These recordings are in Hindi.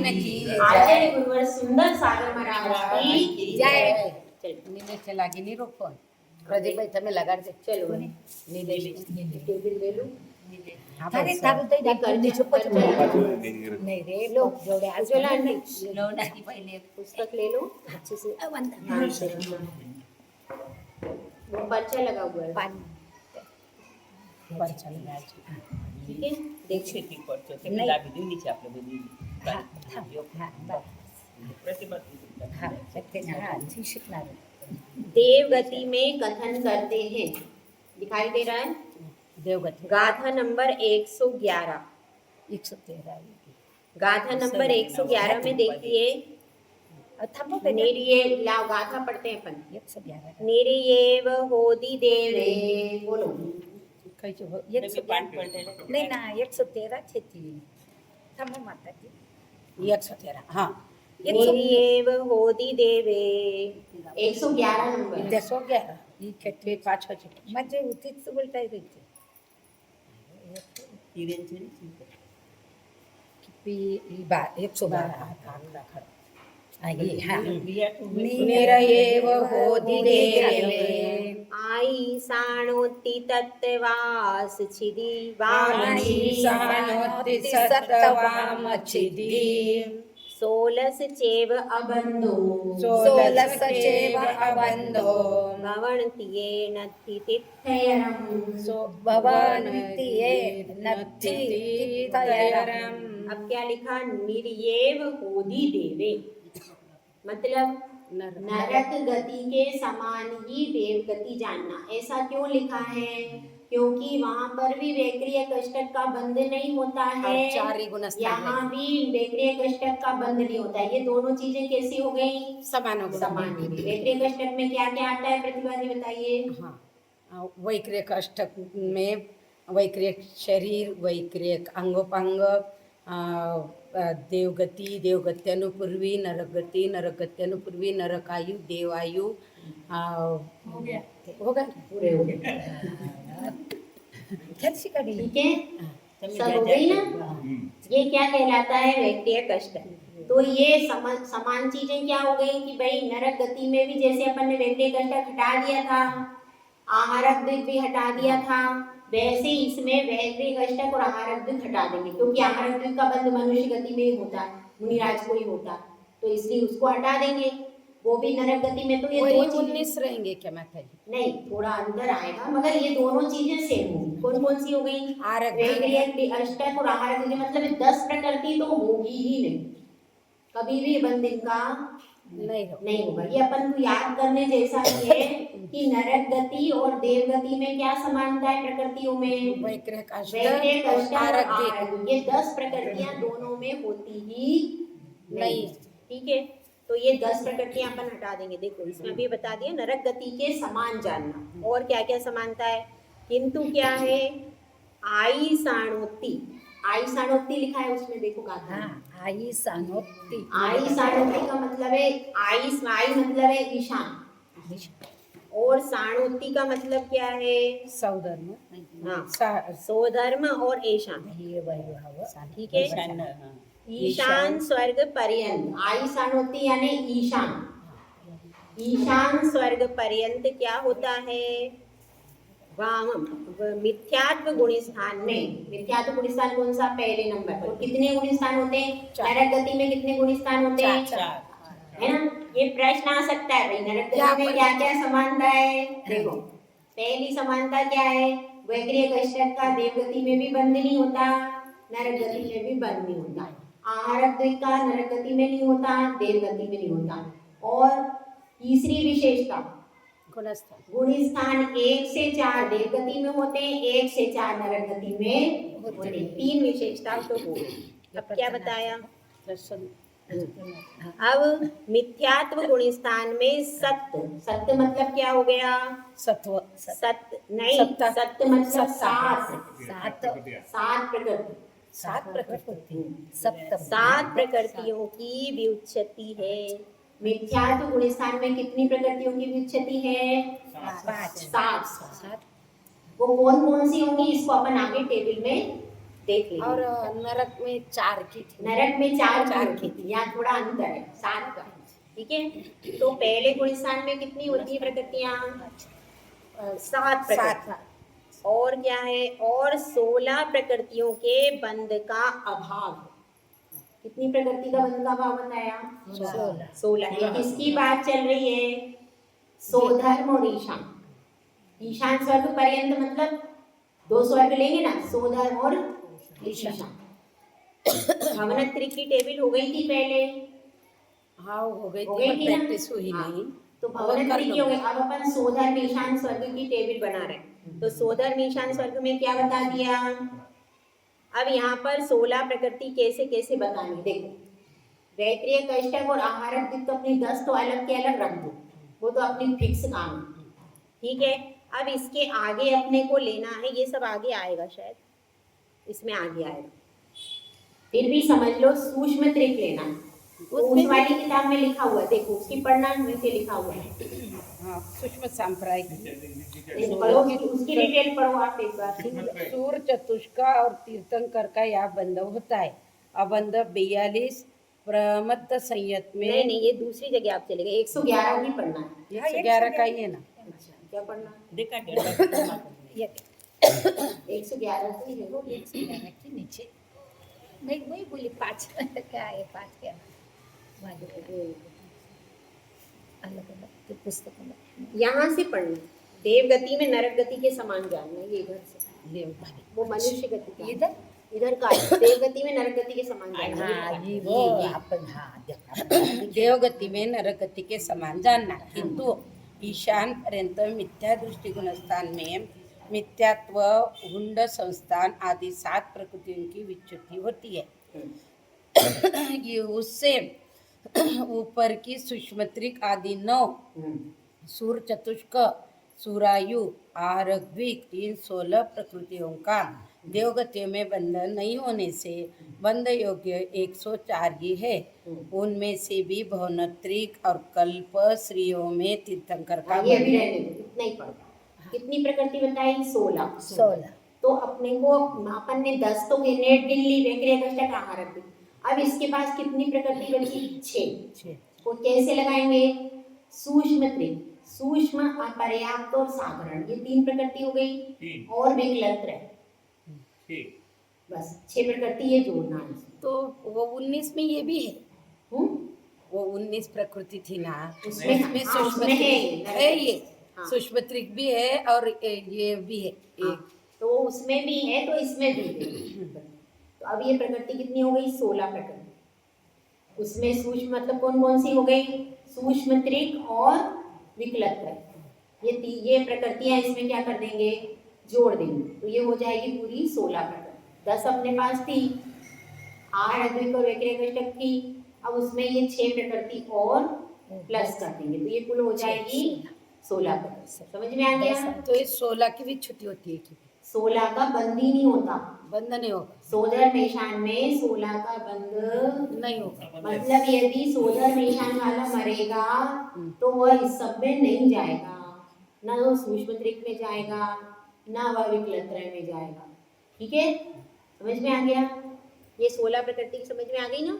आचार्य गुरुवर सुंदर सागर महाराज की जय। નીચે લાગી નહીં રોકો પ્રદીપભાઈ તમે લગાડજો चलो ટેબલ ले लो अरे थाરું થઈ જાય કર નીચે પર नहीं रे लो जोड़े आज उज्ज्वला आंटी लौंडा की पहले पुस्तक ले लो अच्छे से हाँ, वो पर्चा लगा हुआ है पानी पर चल रहा है ठीक है देख छेती पड़तो ते नहीं। લાવી દઉં નીચે આપણે બધી हाँ हाँ बस પ્રતિબંધ हाँ सकते हाँ अच्छी शिकना देव गति में कथन करते हैं दिखाई दे रहा है देवगति गाथा नंबर 111 113 गाथा नंबर 111 में देखिए थम्बो पे नेरिये लाओ गाथा पढ़ते हैं अपन 111 नेरियेव होदि देवे बोलो कई जो તમે પાઠ પઢેલા नहीं ना 113 છે તી थम्बो माता जी 113 हाँ नेरियेव होदि देवे 111 नंबर 111 ये કેટલી પાછો છે મજે ઉઠી જ બોલતા રહી છે હિરેન છે ને પી ઈ બા 112 રાખો આ ये हाँ ક્રિયા ટુ निरयेव होदि देवे आई साणोति तत्वास छिदि वाणी सानोति सत्तवामचिदि सोलस चेव अबंधो सोलस चेव अबंधो भवन्तिये नत्थि तिथयरम् सो भवन्तिये नत्थि तिथयरम् अब क्या लिखा निर्येव होदि देवे मतलब नरक गति के समान ही देव गति जानना। ऐसा क्यों लिखा है? क्योंकि वहाँ पर भी वैक्रिय कष्टक का बंध नहीं होता है, यहाँ भी वैक्रिय कष्टक का बंध नहीं होता है। ये दोनों चीजें कैसी हो गई? समान हो समान हो गई। वैक्रिय कष्टक में क्या क्या आता है प्रतिभा जी बताइए। हाँ वैक्रिय कष्टक में वैक्रिय शरीर वैक्रिय अंगोपांग देवगति देवगत्यनुपूर्वी नरकगति नरकगत्यनुपूर्वी नरकायु देवायु हो गया पूरे हो गए ठीक है ठीक है सब हो गई ना। ये क्या कहलाता है? वैक्रिय कष्ट। तो ये समान चीजें क्या हो गई कि भाई नरक गति में भी जैसे अपन ने वैक्रिय कष्ट हटा दिया था, आहारक द्विक भी हटा दिया था, वैसे इसमें वैक्रिय कष्टक और आहारक द्विक हटा देंगे क्योंकि आहारक द्विक का बंध मनुष्य गति में ही होता है, मुनिराज को ही होता है, तो इसलिए उसको हटा देंगे। वो भी नरक गति में तो ये दो 19 रहेंगे क्या माता जी? नहीं थोड़ा अंतर आएगा मगर ये दोनों चीजें सेम होंगी। कौन कौन सी हो गई? वैक्रिय अष्टक और आहारक द्विक मतलब 10 प्रकृति तो होगी ही नहीं, कभी भी बंध इनका नहीं होगा। ये अपन को याद करने जैसा ही है कि नरक गति और देव गति में क्या समानता है प्रकृतियों में? वैक्रिय कष्ट ये 10 प्रकृतियां दोनों में होती ही नहीं। ठीक है तो ये 10 प्रकृतियां अपन हटा देंगे। देखो इसमें भी बता दिया नरक गति के समान जानना। और क्या क्या समानता है? किंतु क्या है? आई साणोति लिखा है उसमें देखो गाथा। आई सानोति का मतलब है आई मतलब है ईशान और साणोति का मतलब क्या है? सौधर्म हाँ सौधर्म और ईशान। ठीक है ईशान स्वर्ग पर्यंत। आई साणोति यानी ईशान स्वर्ग पर्यंत क्या होता है? मिथ्यात्व गुणस्थान में मिथ्यात्व गुणस्थान कौन सा? पहले नंबर। और कितने गुणस्थान होते हैं? नरक गति में कितने गुणस्थान होते हैं? है ना। ये प्रश्न आ सकता है भाई नरक गति में क्या क्या समानता है? देखो पहली समानता क्या है? वैक्रिय कष्टक का देव गति में भी बंध नहीं होता, नरक गति में भी बंध नहीं होता। आहारक द्विक का नरक गति में नहीं होता, देव गति में नहीं होता। और तीसरी विशेषता गुणस्थान 1 से 4 देव गति में होते हैं, 1 से 4 नरक गति में होते हैं। 3 विशेषता तो हो गई। अब क्या बताया? अब मिथ्यात्व गुणस्थान में सत्य मतलब क्या हो गया? सत्य नहीं सत्य मतलब सात प्रकृतियों की व्युत्पत्ति है। मिथ्यात्व गुणस्थान में कितनी प्रकृतियों की व्युत्पत्ति है? 7। वो कौन कौन सी होंगी इसको अपन आगे टेबल में देख लीजिए। और नरक में 4 की थी। नरक में 4 4 की थी, यहाँ थोड़ा अंतर है 7 का। ठीक है, तो पहले गुण स्थान में कितनी होती है प्रकृतियाँ? 7 प्रकृति। और क्या है? और 16 प्रकृतियों के बंध का अभाव है। कितनी प्रकृति का बंध का अभाव बताया? 16। ये किसकी बात चल रही है? सोधर्म और ईशान। ईशान स्वर्ग पर्यंत मतलब 2 स्वर्ग लेंगे ना, सोधर्म और ईशान। भवनत्री की टेबल हो गई थी पहले, हाँ हो गई हो थी, गई पर थी ना? प्रैक्टिस हुई हाँ, नहीं। तो और कर भवनत्री की लो। हो गई। अब अपन सोधर्म ईशान स्वर्ग की टेबल बना रहे हैं। तो सोधर्म ईशान स्वर्ग में क्या बता दिया? अब यहाँ पर 16 प्रकृति कैसे कैसे बतानी, देखो। वैक्रिय, कष्टक और आहारक दिक्क तो अपनी 10 तो अलग के अलग रख दो, वो तो अपनी फिक्स काम है। ठीक है, अब इसके आगे अपने को लेना है, ये सब आगे आएगा शायद, इसमें आगे आएगा, फिर भी समझ लो सूक्ष्म त्रिक लेना है। उस वाली किताब में लिखा हुआ है, देखो उसकी पढ़ना, नीचे लिखा हुआ है। हाँ, सूक्ष्म सांप्रायिक। पढ़ो, उसकी डिटेल पढ़ो आप एक बार। सूर्य, चतुष्का और तीर्थंकर का यह बंध होता है। अबंध 42 प्रमत्त संयत में। नहीं, ये दूसरी जगह आप चले गए, 111 भी पढ़ना है। 111 का ही है ना। अच्छा, क्या पढ़ना है? देखा क्या? 111 तो ही है वो। 111 के नीचे नहीं, वही बोली 5 क्या है, 5 क्या अलग अलग पुस्तक में। यहाँ से पढ़ना, देव गति में नरक गति के समान जानना है, ये इधर से। वो मनुष्य गति का, इधर का है। देव गति में नरक गति के समान जानना है। देवगति में नरगति के समान जानना, किंतु ईशान पर्यंत मिथ्या दृष्टिगुण स्थान में मिथ्यात्व, हुंड संस्थान आदि 7 प्रकृतियों की विच्युति होती है। ये उससे ऊपर की सूक्ष्मत्रिक आदि 9 सूर्य, चतुष्क, सुरायु, आरग्विक, इन 16 प्रकृतियों का देवगतियों में बंधन नहीं होने से बंध योग्य 104 ही है। उनमें से भी भवनत्रिक और कल्प श्रीयों में तीर्थंकर का ये भी रहने दो, इतना ही पढ़ो। कितनी प्रकृति बताई? 16। तो अपने को अपन ने 10 तो नेट गिन ली, वैक्रिय, कष्टक, आहारक भी। अब इसके पास कितनी प्रकृति बची? 6। वो कैसे लगाएंगे? सूक्ष्म त्रिक, सूक्ष्म, अपर्याप्त और साधारण, ये 3 प्रकृति हो गई। और विकलत्र है, बस 6 प्रकृति ये जोड़ना है। तो वो 19 में ये भी है। वो 19 प्रकृति थी ना, उसमें सूक्ष्म है, ये सूक्ष्म त्रिक भी है और ये भी है एक। तो वो उसमें भी है, तो इसमें भी है। तो अब ये प्रकृति कितनी हो गई? 16 प्रकृति। उसमें सूक्ष्म मतलब कौन कौन सी हो गई? सूक्ष्म त्रिक और विकलत्र। ये प्रकृतियां इसमें क्या कर देंगे? जोड़ देंगे, तो ये हो जाएगी पूरी 16 प्रकृति। 10 अपने पास थी, आहार, अद्विक और वैक्रिय, कष्टक थी। अब उसमें ये 6 प्रकृति और प्लस कर देंगे, तो ये कुल हो जाएगी 16 प्रकृति। समझ में आ गया? तो ये 16 की भी छुट्टी होती है। 16 का बंद ही नहीं होता, बंद नहीं होगा। सोधर मेशान में 16 का बंद नहीं होगा। मतलब यदि सोधर मेशान वाला मरेगा तो वह इस सब में नहीं जाएगा, ना वो सूक्ष्म त्रिक में जाएगा, ना वह विकलत्र में जाएगा। ठीक है, समझ में आ गया? ये 16 प्रकृति की समझ में आ गई ना?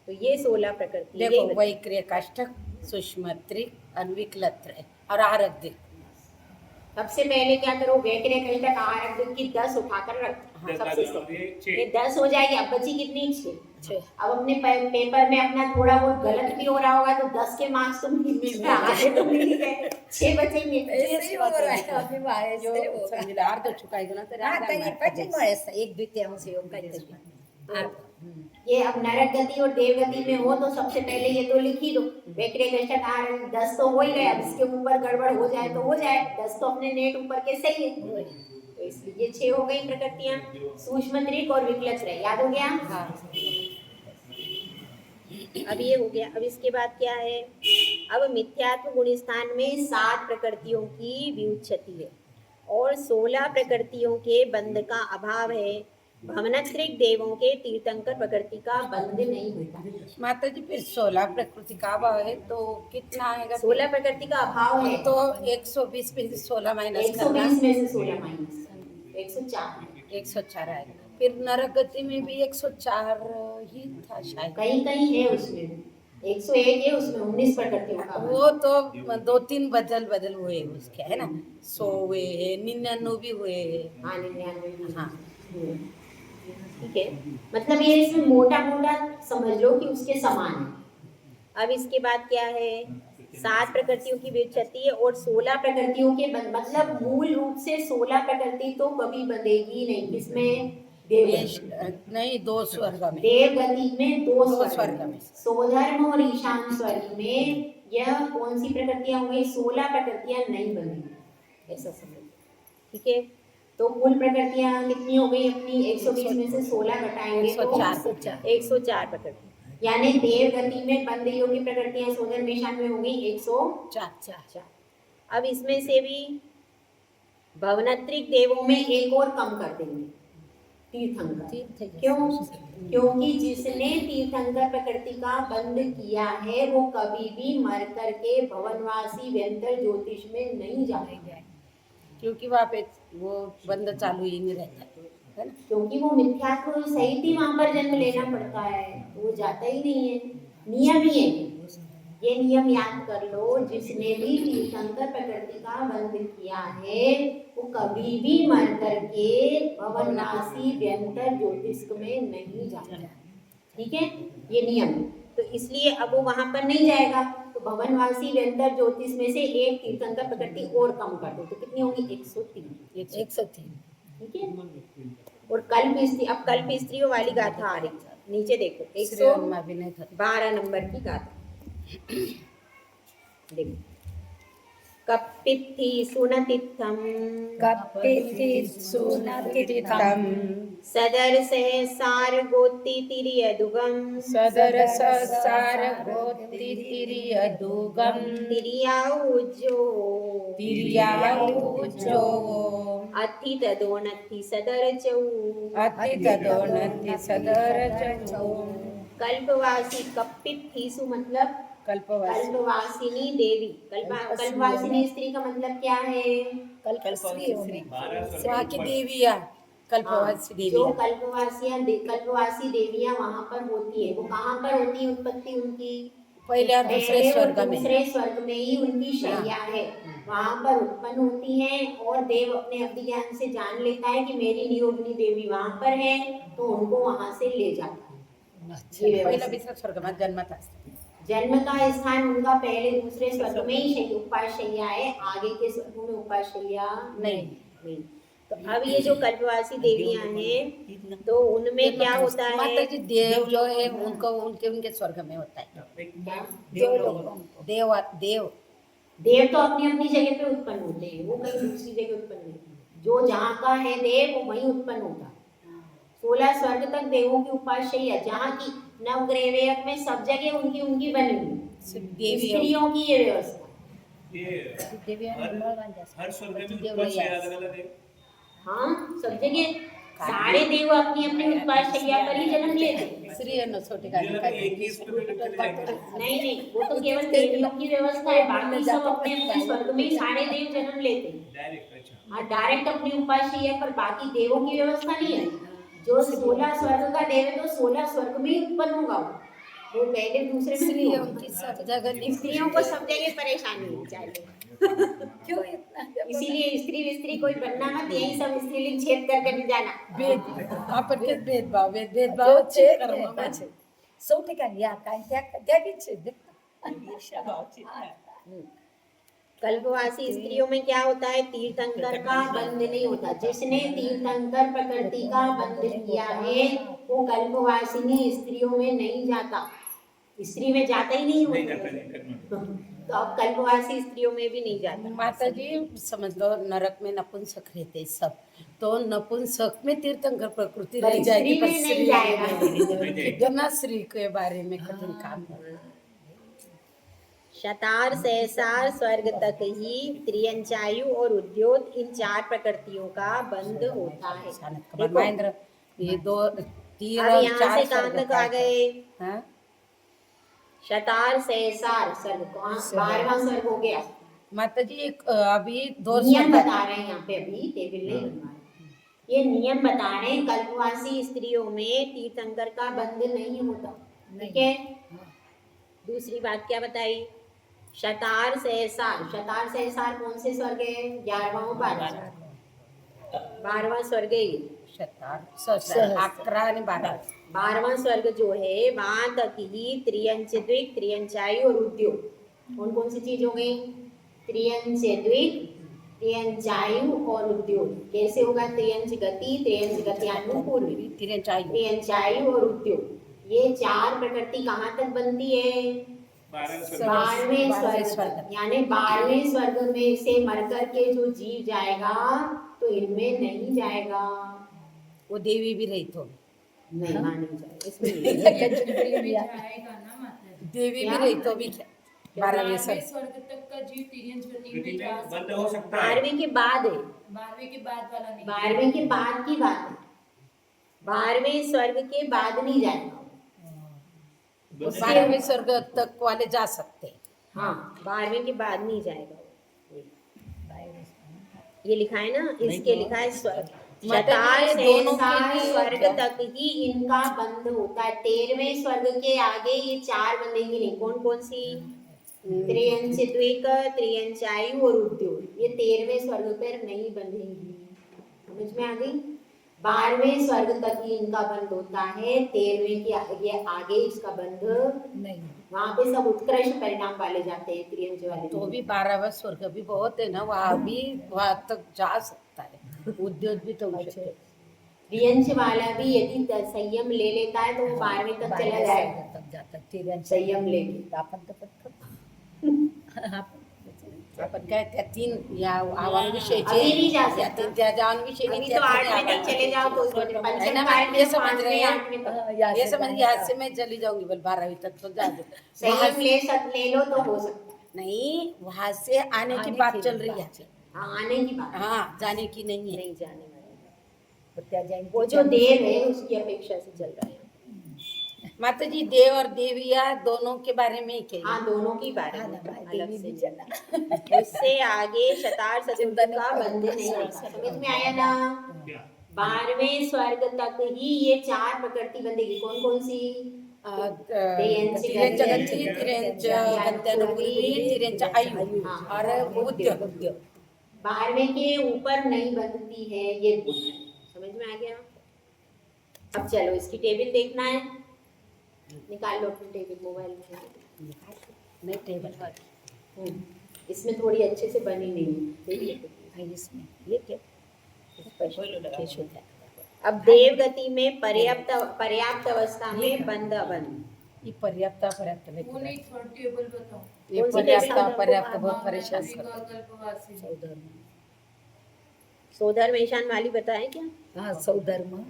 तो ये 16 प्रकृति देखो, वैक्रिय, कष्टक, सूक्ष्म त्रिक, अनविकलत्र और आरग्धिक। सबसे पहले क्या करो? वैक्रिय, कष्टक, आहार की 10 उठाकर रख। सबसे ये 10 हो जाएगी। अब बची कितनी? 6। अब अपने पेपर में अपना थोड़ा बहुत गलत भी हो रहा होगा तो 10 के मार्क्स तुम तो मिल ही गए, 6 बचेंगे। जो समझदार तो चुकाएगा ना, तो एक द्वितीयांश योग का ये अब नरक गति और देव गति में हो तो सबसे पहले ये तो लिख ही दो। वैक्रिय, कष्टक, आहार 10 तो हो ही गया। अब इसके ऊपर गड़बड़ हो जाए तो हो जाए, 10 तो अपने नेट ऊपर के सही है। तो इसलिए 6 हो गई प्रकृतियां, सूक्ष्म त्रिक और विकलत्र। याद हो गया? अब ये हो गया। अब इसके बाद क्या है? अब मिथ्यात्व गुण स्थान में 7 प्रकृतियों की व्युत्पत्ति है और 16 प्रकृतियों के बंध का अभाव है। भवनत्रिक देवों के तीर्थंकर प्रकृति का बंध नहीं होता। माता जी, फिर 16 प्रकृति का अभाव है तो कितना आएगा? 16 प्रकृति का अभाव है तो 120 में से 16 माइनस 120 में से 16 माइनस 104 104 आएगा। फिर नरक गति में भी 104 ही था शायद। कहीं कहीं है उसमें 101 है, उसमें 19 प्रकृतियों का वो तो 2-3 बदल हुए उसके, है ना, 100 हुए हैं, 99 भी हुए हैं। हाँ 99 भी। हाँ। ठीक है, मतलब ये इसमें मोटा मोटा समझ लो कि उसके समान है। अब इसके बाद क्या है, 7 प्रकृतियों की विच्छति है और 16 प्रकृतियों के मतलब मूल रूप से 16 प्रकृति तो कभी बंधेगी नहीं, किसमें, देवगति नहीं, 2 स्वर्ग में, देवगति में दो दो स्वर्ग स्वर्ग में। सोधर्म और ईशान स्वर्ग में यह कौन सी प्रकृतियां हो गई, 16 प्रकृतियां नहीं बनेगी, ऐसा समझ। ठीक है, तो कुल प्रकृतियां कितनी हो गई अपनी, 120 में से 16 घटाएंगे तो 104 प्रकृति, यानी देव गति में बंद योगी प्रकृतियां सोधर निशान में हो गई 104। अब इसमें से भी भवनत्रिक देवों में एक और कम कर देंगे, तीर्थंकर। क्यों, क्योंकि जिसने तीर्थंकर प्रकृति का बंद किया है वो कभी भी मर करके भवनवासी व्यंतर ज्योतिष में नहीं जाएगा, क्योंकि वहाँ पे वो बंद चालू ही नहीं रहता है ना, क्योंकि वो मिथ्यात्व सहित ही वहां पर जन्म लेना पड़ता है, तो वो जाता ही नहीं है, नियम ही है। ये नियम याद कर लो, जिसने भी तीर्थंकर प्रकृति का बंद किया है वो कभी भी मर करके भवनवासी व्यंतर ज्योतिष में नहीं जाता। ठीक है, ये नियम। तो इसलिए अब वो वहां पर नहीं जाएगा, तो भवनवासी व्यंतर ज्योतिष में से एक तीर्थंकर प्रकृति और कम कर दो, तो कितनी होगी, 103। ठीक है, और कल्प स्त्री, अब कल्प स्त्रियों वाली गाथा आ रही, नीचे देखो 112 नंबर की गाथा देखो। कपित्थि सुनतित्थम सदर सहसार गोत्ति तिर्यदुगम तिर्याउज्जो अति तदोनति सदर चौ कल्पवासी कपित्थिसु मतलब कल्पवासिनी देवी, कल्पवासिनी स्त्री का मतलब क्या है, वहाँ की देवियाँ, कल्पवासी जो देवियाँ, कल्पवासी देवियाँ वहाँ पर होती है, वो कहाँ पर होती है उत्पत्ति उनकी, पहले और दूसरे स्वर्ग में ही उनकी शैया है, वहाँ पर उत्पन्न होती है। और देव अपने अवधि ज्ञान से जान लेता है कि मेरी नियोगिनी देवी वहाँ पर है, तो उनको वहाँ से ले जाता है। पहिला स्वर्ग में जन्म का स्थान उनका पहले दूसरे स्वर्ग में ही उपाशैया है, आगे के स्वर्गों में उपाशैया नहीं। तो अब ये जो कल्पवासी देवियां हैं, तो उनमें क्या होता है, माता जी देव जो है उनको उनके स्वर्ग में होता है, देव तो अपनी अपनी जगह पे उत्पन्न होते हैं, वो कहीं दूसरी जगह उत्पन्न नहीं, जो जहाँ का है देव वो वहीं उत्पन्न होता है। 16 स्वर्ग तक देवों की उपासना, जहाँ की नवग्रह में सब जगह उनकी उनकी बनी हुई, स्त्रियों की ये व्यवस्था, हर स्वर्ग में अलग-अलग है। हाँ सब जगह सारे देव अपनी अपनी उपासना पर ही जन्म लेते। श्री छोटे नहीं, वो तो केवल देवियों की व्यवस्था है, बाकी सब अपने अपने स्वर्ग में ही सारे देव जन्म लेते हैं। हाँ डायरेक्ट अपनी उपासना पर, बाकी देवों की व्यवस्था नहीं है। जो 16 स्वर्ग का देव है तो 16 स्वर्ग में ही उत्पन्न होगा, वो पहले दूसरे में नहीं होगा। स्त्रियों को सब जगह परेशानी है चाहिए क्यों इतना, इसीलिए स्त्री कोई बनना मत, यही सब स्त्रीलिंग छेद करके नहीं जाना। आपण भेदभाव छेद करना सौ ठिकाणी या काय त्या छेद कल्पवासी स्त्रियों में क्या होता है, तीर्थंकर का बंध नहीं होता। जिसने तीर्थंकर प्रकृति का बंध किया है वो कल्पवासिनी स्त्रियों में नहीं जाता, स्त्री में जाता ही नहीं होता, तो अब कल्पवासी स्त्रियों में भी नहीं जाता। माता जी समझ लो नरक में नपुंसक रहते सब, तो नपुंसक में तीर्थंकर प्रकृति रह जाएगी, पर नहीं जाएगा। कितना स्त्री के बारे में कठिन काम है। शतार सहसार स्वर्ग तक ही त्रियंचायु और उद्योत, इन 4 प्रकृतियों का बंध होता है। महेंद्र ये 2 3 अब यहाँ से कहाँ तक आ गए, हाँ? शतार सहसार स्वर्ग, 12वां स्वर्ग हो गया। माता जी एक अभी 2 नियम बता रहे हैं यहाँ पे, अभी टेबल नहीं बनवा रहे। ये नियम बता रहे हैं, कल्पवासी स्त्रियों में तीर्थंकर का बंध नहीं होता। ठीक है। दूसरी बात क्या बताई? शतार सहसार। शतार सहसार कौन से स्वर्ग है? 11वां 12वां स्वर्ग है ये। शतार सहस्त्र. 11 आणि 12. 12वां स्वर्ग जो है वहां तक ही त्रियंच द्विक, त्रियंचायु और उद्योग। कौन कौन सी चीज हो गई? त्रियंच द्विक, त्रियंचायु और उद्योग। कैसे होगा? त्रियंच गति, त्रियंच गत्यानुपूर्वी, त्रियंचायु और उद्योग। ये 4 प्रकृति कहाँ तक बनती है? 12वें स्वर्ग। यानी 12वें स्वर्ग में से मर करके जो जीव जाएगा तो इनमें नहीं जाएगा। वो देवी भी रही तो नहीं, वहाँ नहीं जाएगा, इसमें नहीं जाएगा। देवी भी क्या? रही तो भी 12वें स्वर्ग. स्वर्ग तक का जीव तिर्यंच गति में गति जा में सकता बंद हो सकता है। 12वें के बाद है, 12वें के बाद वाला नहीं 12वें के बाद की बात है। 12वें स्वर्ग के बाद नहीं जाएगा। वो 12वें स्वर्ग तक वाले जा सकते हैं. हाँ, 12वें के बाद नहीं जाएगा। ये लिखा है ना, इसके लिखा है स्वर्ग शतार ये से दोनों के सार लिए स्वर्ग क्या? तक ही इनका बंध होता है। 13वें स्वर्ग के आगे ये 4 बंधेंगी नहीं। कौन कौन सी? त्रियंच द्विक, त्रियंचायु और उद्योग। ये 13वें स्वर्ग पर नहीं बंधेंगी। समझ में आ गई? 12वें स्वर्ग तक ही इनका बंध होता है। 13वें के आगे इसका बंध नहीं. वहां पे सब उत्कृष्ट परिणाम वाले जाते हैं, त्रियंच वाले तो नहीं। भी 12वां स्वर्ग भी बहुत है ना, वहाँ भी वहाँ तक जा सकता है. उद्योग भी तो हो सकते हैं. त्रियंच वाला भी यदि संयम ले लेता है तो वो 12वें तक चला जाएगा। तक जातात तिर्यंच संयम लेके। आपण तर पटकन आपण काय त्या 3 या आवांविषयीचे अभी नहीं जा सकता। या 3 त्या जावांविषयी अभी तो 8वें तक चले जाओ तो है ना, पंचम मैं काल ये में समझ रही 5वें हूँ. 8वें तक ये समझ यहाँ से मैं चली जाऊंगी बल 12वीं तक तो जा दो. संयम ले लो तो हो सकता है। नहीं, वहाँ से आने की बात चल रही है. हाँ, आने की बात हाँ, जाने की नहीं है. नहीं जाने वाली। त्या जयंती वो जो देव है उसकी अपेक्षा से चल रहा है। माता जी, देव और देविया दोनों के बारे में ही कही. हाँ, दोनों की बात हाँ ना, है, भाई, अलग देवी से भी चलना। उससे आगे शतार चतुर्थ का बंध नहीं होता। समझ में आया ना? 12वें स्वर्ग तक ही ये 4 प्रकृति बंधेगी। कौन कौन सी? तिरेंच गती, तिरेंच गत्यानुपूर्वी, तिरेंच आयु और उद्योग. 12वें के ऊपर नहीं बंधती है, ये बोलना है। समझ में आ गया? अब चलो इसकी टेबल देखना है। निकाल लो अपनी टेबल मोबाइल में। नहीं टेबल पर. इसमें थोड़ी अच्छे से बनी नहीं है। आहे इसमें ये क्या स्पेशल है। अब देव गति में पर्याप्त अवस्था में बंध अबंध। ये पर्याप्त वो नहीं थर्ड टेबल बताओ ये कौन सी पर्याप्त टेबल? पर्याप्त बहुत परेशान मातृका, करता है. कल्पवासी सोधर मेशान वाली बताएं क्या? हाँ सौधर्म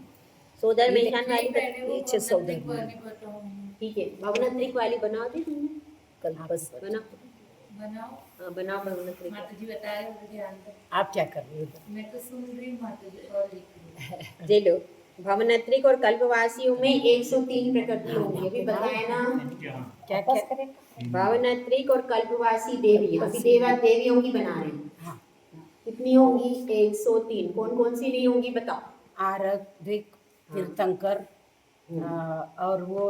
सोधर ये मेशान वाली पहले वो पीछे सौदर्म। वाली बताओ ठीक है। भवनत्रिक वाली बनाओ दी तुमने? कल्पस बनाओ। बनाओ हाँ, बनाओ भवनत्रिक। माता जी बता रहे हो ध्यान से आप क्या कर रहे हो? मैं तो सुन रही हूँ माता जी और लिख रही हूँ। जे लो, भवनत्रिक और कल्पवासियों में 103 प्रकृति होंगी। अभी बताया ना? क्या बस क्या? करें भावनात्रिक और कल्पवासी देवी। अभी देवियों की बना रहे हैं। हाँ. कितनी होंगी? 103। कौन कौन सी नहीं होंगी बताओ? आरधिक, तीर्थंकर और वो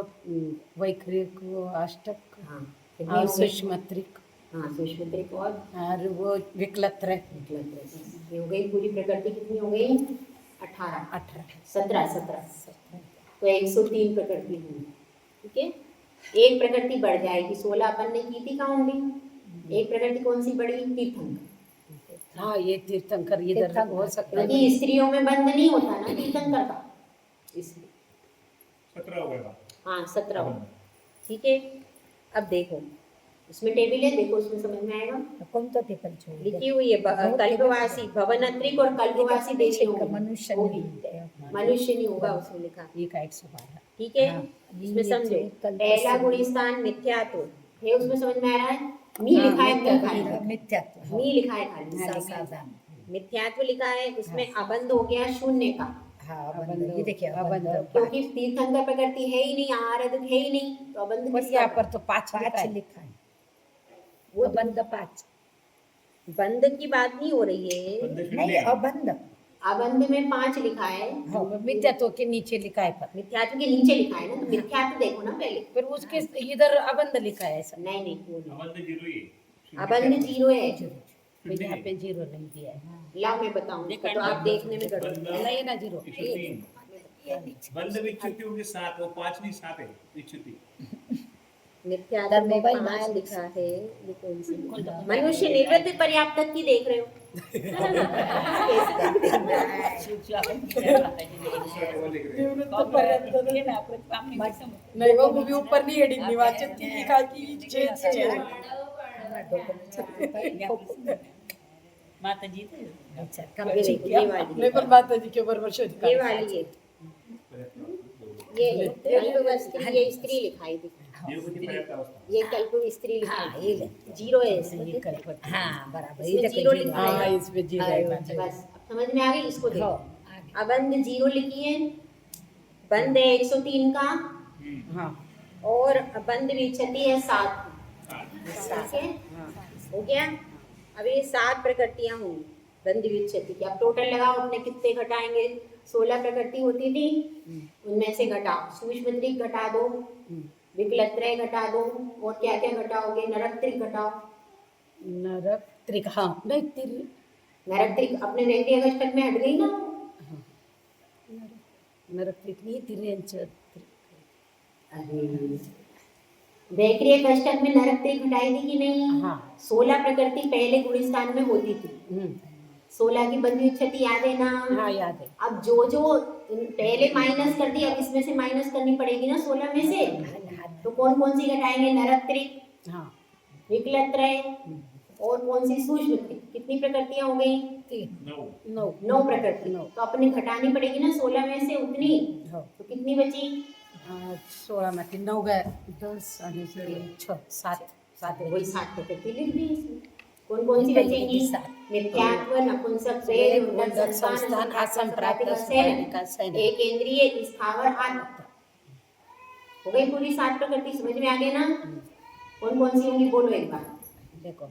वैखरिक, वो अष्टक हाँ, और सुष्मत्रिक हाँ, सुष्मत्रिक और वो विकलत्र ये हो गई पूरी प्रकृति। कितनी हो गई? 18 17 तो 103 प्रकृति होंगी। ठीक है। एक प्रकृति बढ़ जाएगी। 16 अपन ने की थी काउंटिंग। एक प्रकृति कौन सी बढ़ी? तीर्थंकर। हाँ, ये तीर्थंकर इधर हो सकता है. क्योंकि स्त्रियों में बंध नहीं होता ना तीर्थंकर का, इसलिए 17 हो गया। हाँ 17 हो। ठीक है। अब देखो इसमें टेबल है, देखो उसमें समझ में आएगा। कोणतं ते पण छोड़ लिखी हुई है कल्पवासी, भवनत्रिक और कल्पवासी देवी होगी। मनुष्य होगी। नहीं मनुष्य नहीं होगा उसमें लिखा। एक 112. ठीक है। हाँ, इसमें ये समझो जो कल्प पहला से- गुण स्थान मिथ्यात्व है, उसमें समझ में आ रहा है? मी लिखा है, मी खाली है। मिथ्यात्व मी लिखा है खाली। साधारण मिथ्यात्व लिखा है, उसमें अबंध हो गया शून्य का, हाँ अबंध ये देखिए अबंध। अबंध क्योंकि तीर्थंकर प्रकृति है ही नहीं, आहार है ही नहीं, तो अबंध पर किसका यहाँ था? पर तो 5 लिखा पाच है. लिखा है वो अबंध 5 बंध की बात नहीं हो रही है। नहीं अबंध अबंध में 5 लिखा है, हाँ मिथ्यात्व के नीचे लिखा है पर मिथ्यात्व के नीचे लिखा है ना, तो मिथ्यात्व देखो ना पहले। फिर उसके इधर अबंध लिखा है ऐसा नहीं नहीं वो नहीं। अबंध जीरो ही है। अबंध 0 है। तो यहाँ पे 0 नहीं दिया है लाओ मैं बताऊं इसको, तो आप देखने में गड़बड़। नहीं ना 0 103 बंध विच्युति होंगे 7, वो 5 नहीं 7 है विच्युति। मिथ्यात्व में मोबाइल 5 लिखा है, ये कौन सी? मनुष्य निवृत्ति पर्याप्त की देख रहे हो? दूसरा टेबल लिख रहे हैं। नहीं वो मूवी ऊपर नहीं हेडिंग नहीं वाचन की लिखा की माता जी थे अच्छा ये कम देखो, ये वाली नहीं पर माता जी के ऊपर शोध ये वाली है, ये कल्प स्त्री, ये स्त्री लिखाई थी, देवगति पर्याप्त अवस्था। ये कल्प स्त्री लिखाई हाँ थी। ये ले 0 है इसमें। ये कर हाँ बराबर इसमें ये जीरो देखो लिखा है। हाँ इसमें जी रहा है माता जी। बस अब समझ में आ गई, इसको देखो। हाँ आगे अबंध 0 लिखिए, बंद है 103 का, हाँ और बंद विच्छति है 7। ठीक है, हो गया। अब ये 7 प्रकृतियां होंगी बंद विच्छति की। अब टोटल लगाओ अपने कितने घटाएंगे। 16 प्रकृति होती थी, उनमें से घटाओ। सूक्ष्म त्रिक घटा दो, विकलत्रय घटा दो, और क्या क्या घटाओगे? नरक त्रिक घटाओ। नरक त्रिक हाँ नहीं नरक त्रिक अपने वैक्रिय अष्टक में हट गई ना। नरक त्रिक नहीं तिरंच वैक्रिय अष्टक में नरक त्रिक घटाई थी कि नहीं? हाँ 16 प्रकृति पहले गुणस्थान में होती थी। 16 की बंद विच्छति याद है ना? हाँ याद है अब जो जो पहले माइनस कर दी, अब इसमें से माइनस करनी पड़ेगी ना 16 में से। तो कौन कौन सी घटाएंगे? नरक त्रिक, हाँ विकलत्रय, और कौन सी? सूक्ष्म त्रिक। कितनी प्रकृतियां हो गई? 9 9 प्रकृति। तो अपने घटानी पड़ेगी ना 16 में से उतनी। हाँ तो कितनी बची? 16 में 9 गए 10 आणि 6 7 वही 7 प्रकृति लिख दी इसमें। कौन कौन सी बचेंगी? मिथ्यात्व, नपुंसक, वेद, उन्नत संस्थान, असंप्राप्त, सैन, एक इंद्रिय, स्थावर, आत्मा। हो गई पूरी 7 प्रकृति। समझ में आ गए ना? कौन कौन सी होंगी बोलो एक बार। देखो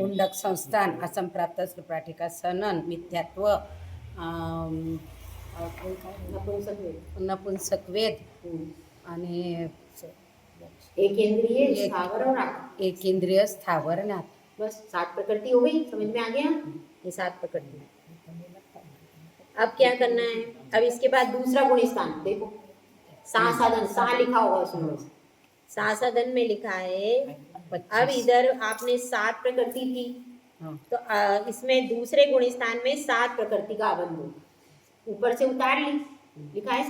उंडक संस्थान असंप्राप्त सुप्राटिका सनन मिथ्यात्व नपुंसक, वेद, नपुंसक वेद आणि एक इंद्रिय, स्थावर और आत्मा। एक इंद्रिय स्थावर आणि आत्मा। बस 7 प्रकृति हो गई। समझ में आ गया? ये 7 प्रकृति। अब क्या करना है? अब इसके बाद दूसरा गुण स्थान देखो। सा साधन, सा लिखा होगा उसमें। सा साधन में लिखा है। अब इधर आपने 7 प्रकृति थी, हाँ तो इसमें दूसरे गुण स्थान में 7 प्रकृति का अबंध होगा। ऊपर से उतार ली, लिखा है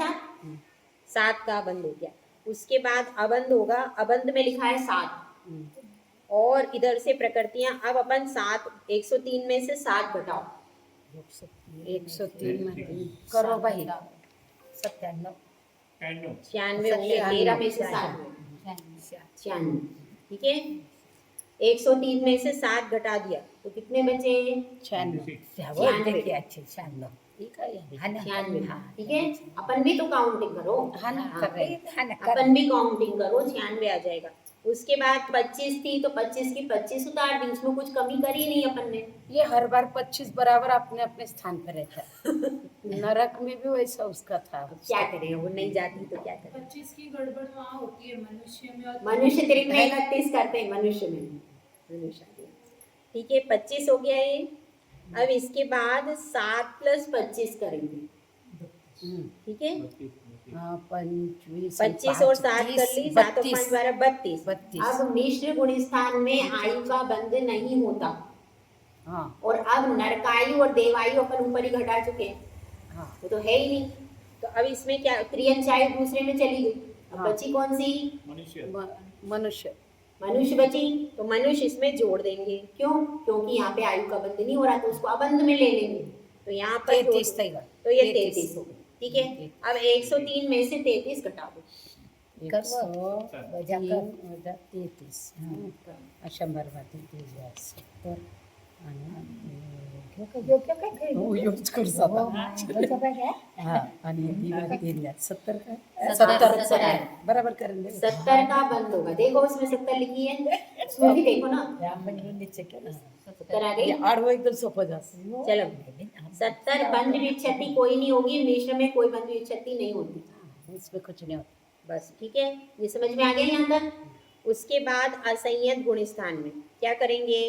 7 का अबंध हो गया। उसके बाद अबंध होगा, अबंध में लिखा है 7, और इधर से प्रकृतियां। अब अपन 7 103 में से 7 घटाओ। 103 मध्ये करो भाई 97 96 हो गया। 13 में से 7 96। ठीक है, 103 में से 7 घटा दिया तो कितने बचे? 96 देखिए अच्छे 96 ठीक है हाँ ना 96। हाँ ठीक है, अपन भी तो काउंटिंग करो। हाँ ना कर रहे हैं। हाँ ना कर अपन भी काउंटिंग करो, 96 आ जाएगा। उसके बाद 25 थी तो 25 की 25 उतार दी, उसमें कुछ कमी करी नहीं अपन ने। ये हर बार 25 बराबर अपने अपने स्थान पर रहता है। नरक में भी वैसा उसका था। क्या करें, वो नहीं जाती तो क्या करें। 25 की गड़बड़ वहाँ होती है मनुष्य में और मनुष्य त्रिक में 31 करते हैं, मनुष्य में मनुष्य। ठीक है, 25 हो गया ये। अब इसके बाद 7 + 25 करेंगे। ठीक है, 25 और 7 कर ली, 7 और 5 12 32। 32। अब मिश्र गुण स्थान में आयु का बंध नहीं होता, हाँ और अब नरकायु और देवायु अपन ऊपर ही घटा चुके हैं, हाँ वो तो है ही नहीं। तो अब इसमें क्या, त्रियंश आयु दूसरे में चली गई। अब हाँ। बची कौन सी? मनुष्य मनुष्य मनुष्य बची, तो मनुष्य इसमें जोड़ देंगे। क्यों? क्योंकि यहाँ पे आयु का बंध नहीं हो रहा, तो उसको अबंध में ले लेंगे। तो यहाँ पर 33 रहेगा। तो ये 33 हो गई। ठीक है, अब 103 में से 33 घटा दो। 103 वजा 33 100 मध्ये 30 70 हो यूज करतो हाँ आणि दिवाळी दिल्या 70 काय 70 बराबर करेंगे 70 का बंद होगा, देखो उसमें 70 लिखी है, उसमें भी देखो ना 70 आ गई। आडवं एकदम सोपं जास्त चलो 70 बंद विच्छति कोई नहीं होगी, मिश्र में कोई बंद विच्छति नहीं होती, इसमें कुछ नहीं होता बस ठीक है, ये समझ में आ गया यहाँ तक। उसके बाद असंयत गुण स्थान में क्या करेंगे?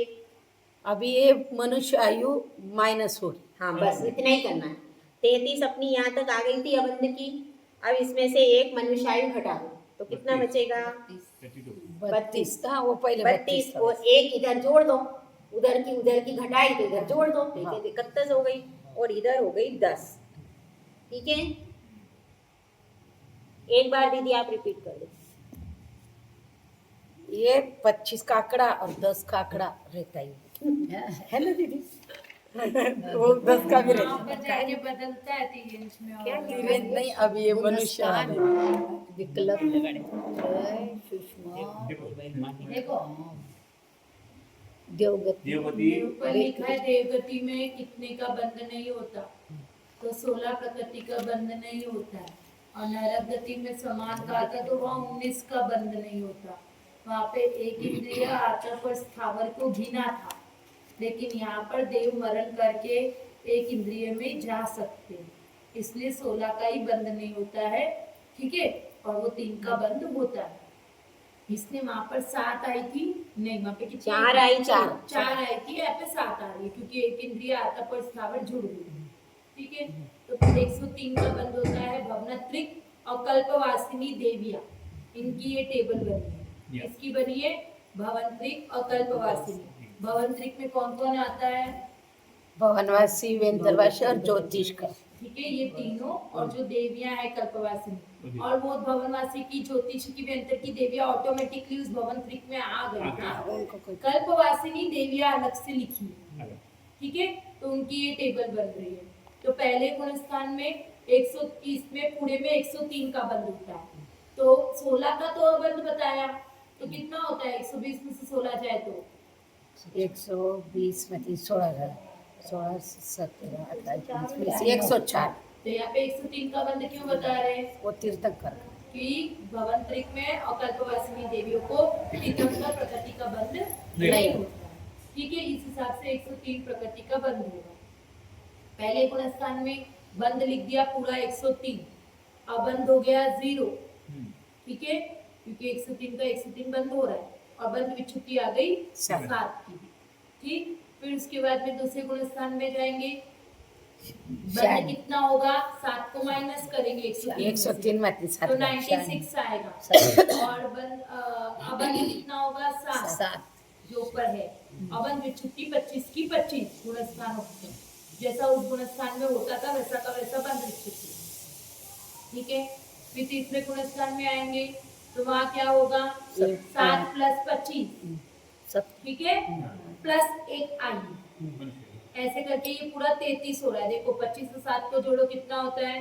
अभी ये मनुष्य आयु माइनस हो रही हाँ बस इतना ही करना है। 33 अपनी यहाँ तक आ गई थी अबंध की, अब इसमें से एक मनुष्यायु घटा दो तो कितना बचेगा? 32 का वो पहले 32 और एक इधर जोड़ दो, उधर की घटाई तो इधर जोड़ दो, तो 31 हो गई और इधर हो गई 10। ठीक है, एक बार दीदी आप रिपीट कर दो। ये 25 का आंकड़ा और 10 का आंकड़ा रहता है ना दीदी वो 10 का भी वहाँ रहता पर जाके बदलता है तिरेंज में और है नहीं अभी ये मनुष्य वाले विकल्प सुषमा देखो देवगति देवगति ऊपर लिखा है देवगति में कितने का बंध नहीं होता, तो 16 प्रकृति का बंध नहीं होता है, और नरक गति में समान का था तो वहाँ 19 का बंध नहीं होता। वहाँ पे एक इंद्रिय आत्मा पर स्थावर को घिना था, लेकिन यहाँ पर देव मरण करके एक इंद्रिय में जा सकते हैं, इसलिए 16 का ही बंध नहीं होता है। ठीक है, और वो 3 का बंध होता है। इसने वहाँ पर 7 आई थी, नहीं वहाँ पे कितनी 4 आई थी। 4 आई थी, यहाँ पे 7 आ रही है क्योंकि एक इंद्रिय आत्मा पर स्थावर जुड़ गई। ठीक है, तो 103 का बंध होता है भवनत्रिक और कल्पवासिनी देविया, इनकी ये टेबल बनी है। इसकी बनी है भवनत्रिक और कल्पवासिनी। भवनत्रिक में कौन कौन आता है? भवनवासी वेंद्रवासी और ज्योतिष का ठीक है, ये तीनों, और जो देवियां है कल्पवासिनी, और वो भवनवासी की ज्योतिष की व्यंतर की देवियां ऑटोमेटिकली उस भवनत्रिक में आ गई थी। उनको कोई कल्पवासिनी देवियां अलग से लिखी है। ठीक है, तो उनकी ये टेबल बन रही है। तो पहले गुण स्थान में 130 में पूरे में 103 का बंध होता है, तो 16 का तो बंध बताया, तो कितना होता है 120 में से 16 जाए तो 120 में 16 16 17 18 104 तो यहाँ पे 103 का बंध क्यों बता रहे हैं? वो तीर्थंकर कि भवनत्रिक में और कल्पवासिनी देवियों को तीर्थंकर प्रकृति का बंध नहीं होता है। ठीक है, इस हिसाब से 103 प्रकृति का बंध होगा। पहले गुण स्थान में बंध लिख दिया पूरा 103, अब बंध हो गया 0। ठीक है, क्योंकि 103 का 103 बंद हो रहा है, और बंद विच्छुति आ गई 7 की। ठीक, फिर उसके बाद में दूसरे गुण स्थान में जाएंगे, बंद कितना होगा? 7 को माइनस करेंगे 103 में तो 96 आएगा, और बंद कितना होगा? 7 जो ऊपर है। अबंध विच्छुति 25 की 25 गुण स्थान होते हैं, जैसा उस गुण स्थान में होता था वैसा का वैसा बंध विच्छुति। ठीक है, फिर तीसरे गुण स्थान में आएंगे तो वहाँ क्या होगा? 7 + 25, ठीक है, प्लस 1 आई, ऐसे करके ये पूरा 33 हो रहा है। देखो 25 और 7 को जोड़ो कितना होता है?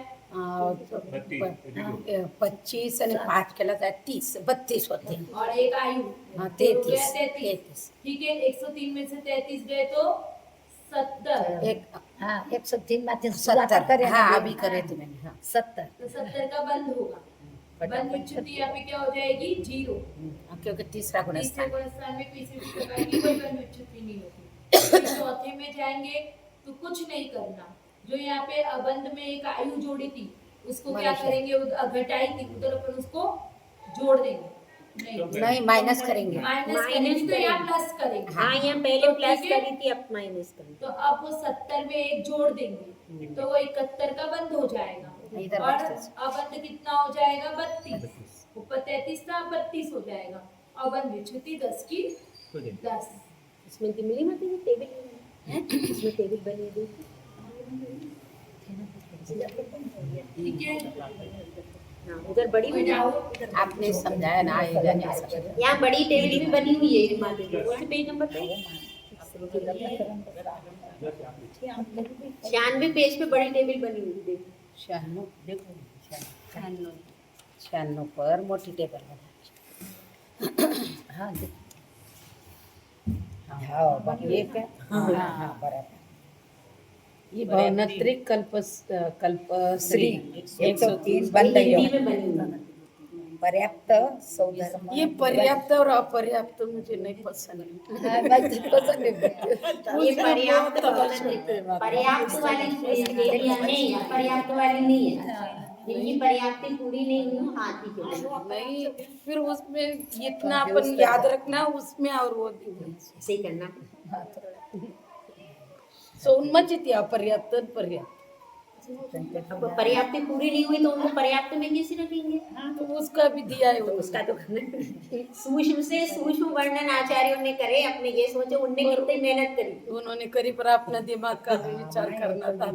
25 અને 5 केला जाए 30 32 होते हैं और एक आयु हाँ, तो हो गया 33 33। ठीक है, 103 में से 33 गए तो 70, एक हाँ 103 माथी शुरुआत 70 करें हाँ अभी करे थे मैंने हाँ 70 तो 70 का बंद होगा। बंद विच्छुति यहाँ पे क्या हो जाएगी? 0। क्योंकि तीसरा गुण तीसरे स्थान गुण स्थान में किसी भी प्रकार की कोई बंद विच्छुति नहीं होती। फिर चौथे में जाएंगे तो कुछ नहीं करना, जो यहाँ पे अबंध में एक आयु जोड़ी थी उसको क्या मनुष्य। करेंगे? घटाई थी उधर अपन उसको जोड़ देंगे, नहीं माइनस करेंगे माइनस करेंगे तो यहाँ प्लस करेंगे। हाँ, यहाँ पहले तो प्लस ठीक है, करी थी, अब माइनस करी। तो अब वो 70 में एक जोड़ देंगे तो वो 71 का बंद हो जाएगा, इधर और 32 अबंध कितना हो जाएगा? 32। ऊपर 33 था, 32 हो जाएगा। अबंध विच्छुति 10 की 10। इसमें मिली मत ये टेबल है, इसमें टेबल बनी है। ठीक है, हाँ, उधर बड़ी कोई बनी डाउट? आपने समझाया ना आएगा नहीं समझ यहाँ बड़ी टेबल भी बनी हुई है माँ देवी। कौन से पेज नंबर पे? 96 पेज पे बड़ी टेबल बनी हुई है, देखो। 96 पर मोटी टेबल बना हाँ हाँ बाकी ये क्या हाँ बराबर ये भवनत्रिक कल्पश्री 103 बंद हिंदी योग में बनी हुई पर्याप्त सौधर्म ये पर्याप्त और अपर्याप्त मुझे नहीं पसंद हाँ, मैं पसंद है ये पर्याप्त पर्याप्त वाली देवियां नहीं है, पर्याप्त वाली नहीं है, जिनकी पर्याप्ति पूरी नहीं हुई हाथी के लिए नहीं फिर उसमें इतना अपन याद रखना उसमें और वो ऐसे ही करना। सोन्मचित अपर्याप्त और पर्याप्त अब पर्याप्ति पूरी नहीं हुई तो उनको पर्याप्त में कैसे रखेंगे? तो उसका भी दिया है तो उसका तो सूक्ष्म से सूक्ष्म वर्णन आचार्यों ने करे, अपने ये सोचे उनने कितनी मेहनत करी। उन्होंने करी पर अपना दिमाग का भी विचार करना था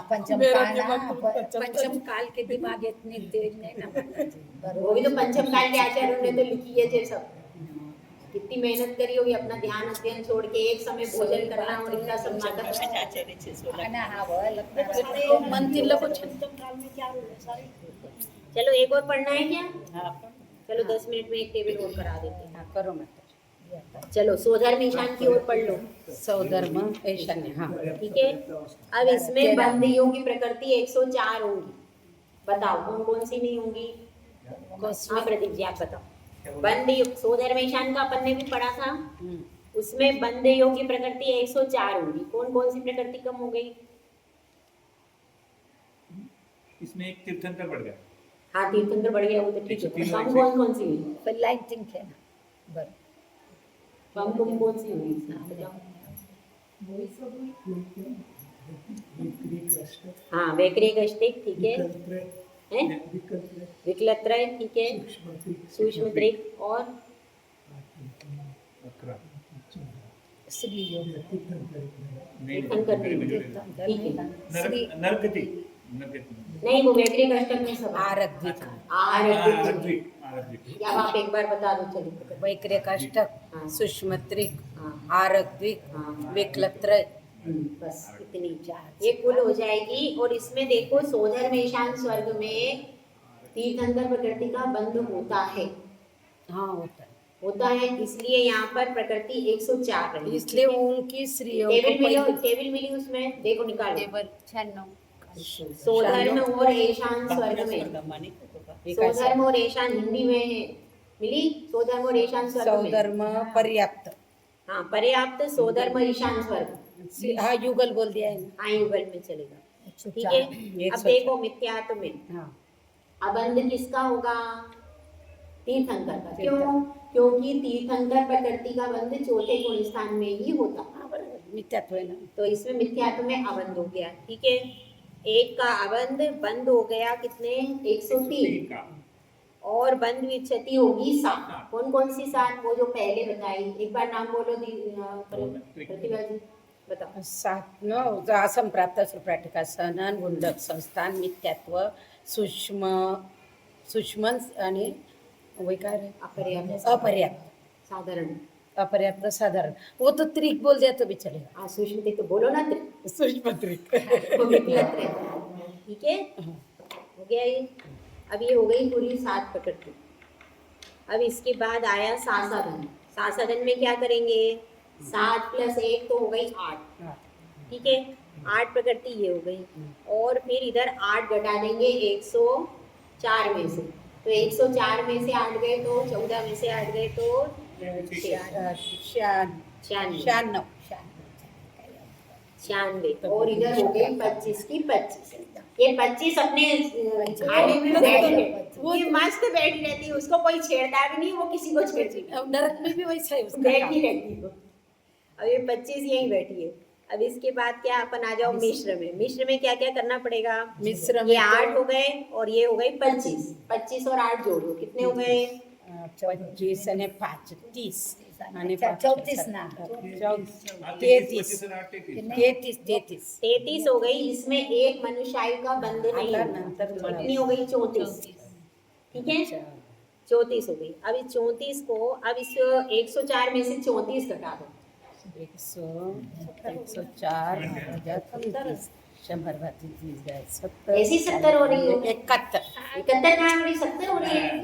पंचम मेरा काल दिमाग तो ना, चलता पंचम काल के दिमाग इतनी तेज नहीं ना वो भी तो पंचम काल के आचार्यों ने तो लिखी है जे सब, कितनी मेहनत करी होगी, अपना ध्यान अध्ययन छोड़ के एक समय भोजन करना और इनका सब नाटक। आचार्य 616 ना हाँ वो लगता है तो मंदिर कुछ चलो एक और पढ़ना है क्या? हाँ चलो 10 मिनट में एक टेबल और करा देते हैं। हाँ करो मत चलो सोधर्म ईशान की ओर पढ़ लो, सौधर्म ईशान्य हाँ ठीक है। अब इसमें बंदियों की प्रकृति 104 होंगी, बताओ कौन कौन सी नहीं होंगी? हाँ प्रदीप जी आप बताओ। बंद योग सोधर्म ईशान का अपन ने भी पढ़ा था, उसमें बंद योग की प्रकृति 104 होगी। कौन कौन सी प्रकृति कम हो गई? इसमें एक तीर्थंकर बढ़ गया। हाँ तीर्थंकर बढ़ गया, वो तो ठीक है। कम कौन कौन सी हुई? पर लाइटिंग है ना बर कम कौन सी हुई? बताओ। हाँ वैक्रिक अष्टिक ठीक है, हैं? विकलत्रय ठीक है, सूक्ष्म त्रिक और श्री योग तीर्थंकर ठीक है। नरगति नहीं वो वैक्रिक अष्टक में सब है। आरद्विक या आप एक बार बता दो चलिए। वैक्रिक अष्टक हाँ। सुषमत्रिक हाँ आरद्विक हाँ विकलत्रय बस इतनी चार ये कुल हो जाएगी। और इसमें देखो सोधर्म ईशान स्वर्ग में तीर्थंकर प्रकृति का बंध होता है, हाँ होता है इसलिए यहाँ पर प्रकृति 104 रही। इसलिए उनकी स्त्रियों टेबल मिली उसमें देखो निकालो। सोधर्म और ईशान स्वर्ग में, सोधर्म और ईशान हिंदी में है मिली, सोधर्म और ईशान स्वर्ग में सौधर्म पर्याप्त हाँ पर्याप्त सोधर्म ईशान स्वर्ग हाँ युगल बोल दिया है ना हाँ युगल में चलेगा ठीक है। अब देखो मिथ्यात्व में हाँ अबंध किसका होगा? तीर्थंकर का। क्यों? क्योंकि तीर्थंकर प्रकृति का बंध चौथे गुण स्थान में ही होता, मिथ्यात्व है ना तो इसमें मिथ्यात्व में अबंध हो गया ठीक है। एक का अबंध बंद हो गया कितने? 103 और बंद विच्छति होगी 7। कौन कौन सी 7? वो जो पहले बताई, एक बार नाम बोलो प्रतिभा जी बताओ। सात न असंप्राप्त सुप्राटिका सहनन गुंडक संस्थान मिथ्यात्व सूक्ष्म आणि वैकार अपर्याप्त साधारण अपर्याप्त साधारण वो तो त्रिक बोल दिया तो भी चलेगा हाँ सूक्ष्म तो बोलो ना सूक्ष्म त्रिक वो विकलत रहता है ठीक है। हो गया ये। अब ये हो गई पूरी 7 प्रकृति। अब इसके बाद आया सासाधन। सासाधन में क्या करेंगे? 7 + 1 तो हो गई 8 ठीक है। 8 प्रकृति ये हो गई और फिर इधर 8 घटा देंगे 104 में से, तो 104 में से 8 गए तो 14 में से 8 गए तो 96 और इधर हो गई 25 की 25। ये 25 अपने खाने में बैठ गए, ये मस्त बैठी रहती है, उसको कोई छेड़ता भी नहीं, वो किसी को छेड़ती नहीं, नरक में भी वैसा है उसका बैठी रहती है। अब ये 25 यहीं बैठी है। अब इसके बाद क्या अपन आ जाओ मिश्र में। मिश्र में क्या क्या करना पड़ेगा? मिश्र ये 8 हो गए और ये हो गई 25। 25 और 8 जोड़ो कितने हो गए? 25 અને 5 30 અને 34 ना 33 हो गई। इसमें एक मनुष्य आयु का बंध नहीं है, कितनी हो गई? 34 ठीक है 34 हो गई। अब इस 34 को अब इस 104 में से 34 घटा दो 104 100 ऐसी 70 हो रही है। 71 71 कहाँ हो रही? 70 हो रही है।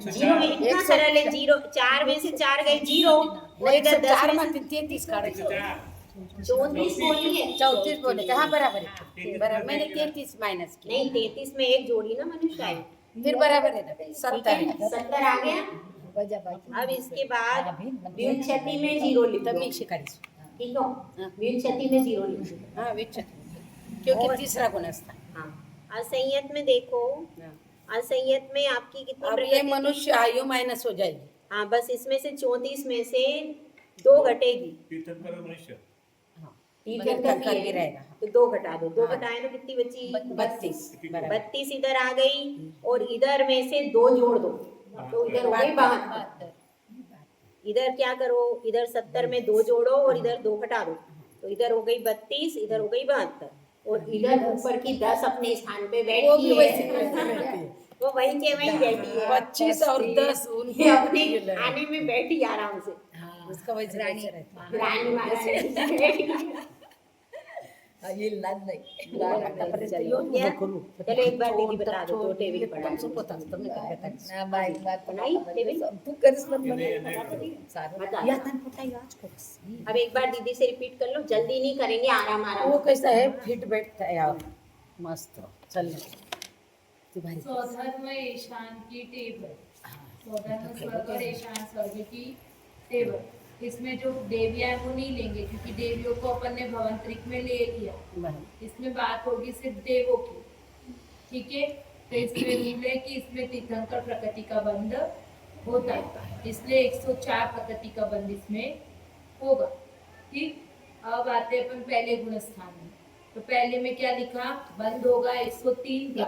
जीरो में इतना सरल है, जीरो 4 में से 4 गए 0 और इधर 10 104 में માંથી 33 કાઢો. 34 बोलिए 34 बोले थे. हाँ बराबर है. बराबर. मैंने 33 माइनस किया. नहीं 33 में एक जोड़ी ना मनुष्य है फिर बराबर है ना. ठीक 70 है है. 70 आ गया अब इसके बाद व्युत्पत्ति में जीरो लिख तब दो मी शिकारीस. ठीक हो व्युत्पत्ति में जीरो लिख दो हाँ विचार. क्योंकि तीसरा गुण असता. हाँ असंयत में देखो असंयत में आपकी कितनी अब ये प्रकृति थी? मनुष्य आयु माइनस हो जाएगी. हाँ बस इसमें से 34 में से 2 घटेगी तीर्थंकर मनुष्य तीर्थंकर भी रहेगा. तो 2 घटा दो 2 हाँ। घटाए तो कितनी बची 32 बराबर. 32 इधर आ गई और इधर में से 2 जोड़ दो तो इधर हो गई 72 इधर क्या करो इधर 70 में 2 जोड़ो और इधर 2 घटा दो तो इधर हो गई 32 इधर हो गई 72 और इधर ऊपर की 10 अपने स्थान पे वो भी बैठी वैसे है रहती है. वो वहीं के वहीं बैठी है 25 और 10 ये अपने आने में बैठी आराम से उसका वैसे वैसे रहता है. रानी महारानी बैठी चलो एक बार दीदी बता दो 2 टेबल पढ़ा बनाई अब एक बार दीदी से रिपीट कर लो जल्दी नहीं करेंगे आराम आराम वो कैसा है फिट बैठता है यार मस्त. चल तुम्हारी सौधर्म ईशान की टेबल सौधर्म स्वर्ग और ईशान स्वर्ग की टेबल इसमें जो देवियां है वो नहीं लेंगे क्योंकि देवियों को अपन ने भवंतरिक में ले लिया इसमें बात होगी सिर्फ देवों की ठीक है तो इसमें रूल है कि इसमें तीर्थंकर प्रकृति का बंध होता है इसलिए 104 प्रकृति का बंध इसमें होगा ठीक अब आते हैं अपन पहले गुण स्थान में तो पहले में क्या लिखा बंध होगा 103 का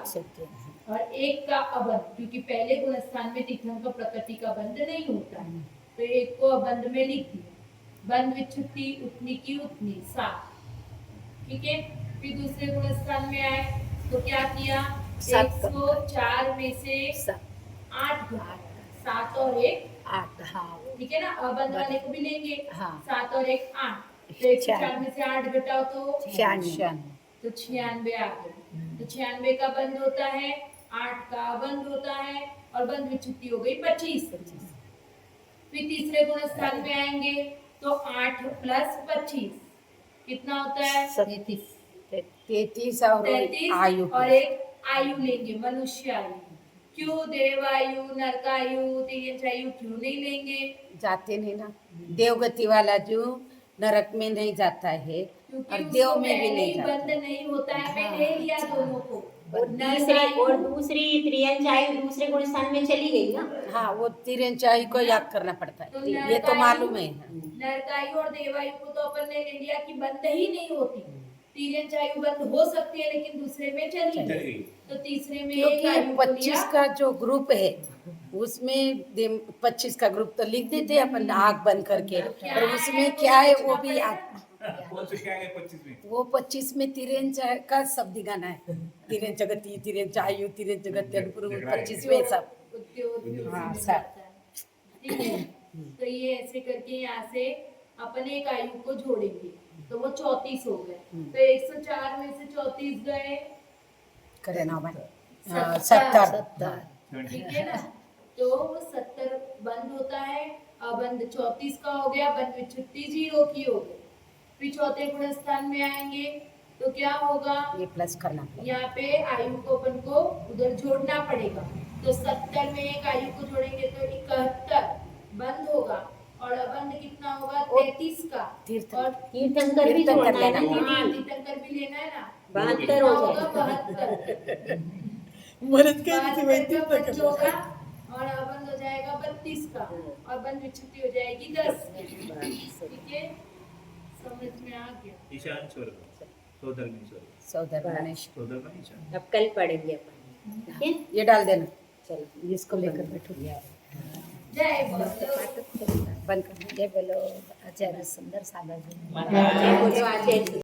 और 1 का अबंध क्योंकि पहले गुण स्थान में तीर्थंकर प्रकृति का बंध नहीं होता है तो 1 को अबंध में लिख दिया बंध विच्छुत्ति उतनी की उतनी 7 ठीक है फिर दूसरे गुण स्थान में आए तो क्या किया 104 में से 8 घटा 7 और 1 8 हाँ ठीक है ना अबंध वाले को भी लेंगे हाँ। 7 और 1 8 तो 104 में से 8 घटाओ तो 96 तो 96 आ गए तो 96 का बंद होता है 8 का बंद होता है और बंद विच्छुत्ति हो गई 25 फिर तीसरे गुण स्थान में आएंगे तो 8 प्लस 25 कितना होता है 33 और 33 आयु और एक आयु लेंगे मनुष्य आयु क्यों देवायु नरकायु तेजसायु क्यों नहीं लेंगे जाते नहीं ना. देवगति वाला जो नरक में नहीं जाता है क्योंकि और उसको देव में भी पहले नहीं ही जाता. बंद नहीं होता है मैं ले लिया दोनों को और दूसरी त्रियंचायु दूसरे गुण स्थान में चली गई ना हाँ वो तिरंचाई को याद करना पड़ता तो है. ये तो मालूम है. नरकायु और देवायु को तो अपन ने ले लिया कि बंद ही नहीं होती तीरंचायु बंद हो सकती है लेकिन दूसरे में चली चली गई गई तो तीसरे में क्योंकि एक आयु को 25 लिया का जो ग्रुप है उसमें 25 का ग्रुप तो लिख देते हैं अपन आँख बंद करके और उसमें क्या है वो भी याद. कौन से क्या है 25 में वो 25 में तिरंचा का शब्द गाना है. तिरंचगति तिरंचायु तिरंचगति 25 में सब. उद्योग हाँ, में सर। जाता है। ठीक है तो ये ऐसे करके यहाँ से अपन एक आयु को जोड़ेंगे तो वो 34 हो गए तो 104 में से 34 गए करे ना भाई. 70 70 ठीक है ना तो वो 70 बंद होता है अबंध 34 का हो गया बंद विच्छुत्ति 0 की हो गई फिर चौथे गुण स्थान में आएंगे तो क्या होगा ये प्लस करना पड़ेगा. यहाँ पे आयु को अपन को उधर जोड़ना पड़ेगा तो 70 में एक आयु को जोड़ेंगे तो 71 बंद होगा और अबंध कितना होगा 33 का तीर्थ और तीर्थंकर भी तीर्थंकर जोड़ना है ना लेना। हाँ दीदी तीर्थंकर भी लेना है ना 72 हो होगा जाएगा 72 मरद का बंद होगा और अबंध हो जाएगा 32 का और बंद विच्छुत्ति हो जाएगी 10 ठीक है समझ में आ गया ईशान स्वर्ग सौधर्मी स्वर्ग सौदर गणेश सौधर्म ईशान अब कल पढ़ेंगे अपन ठीक है ये डाल देना. चलो इसको लेकर बैठो. जय बोलो बंद कर. जय बोलो आचार्य सुंदर सागर जी महाराज बोलो आचार्य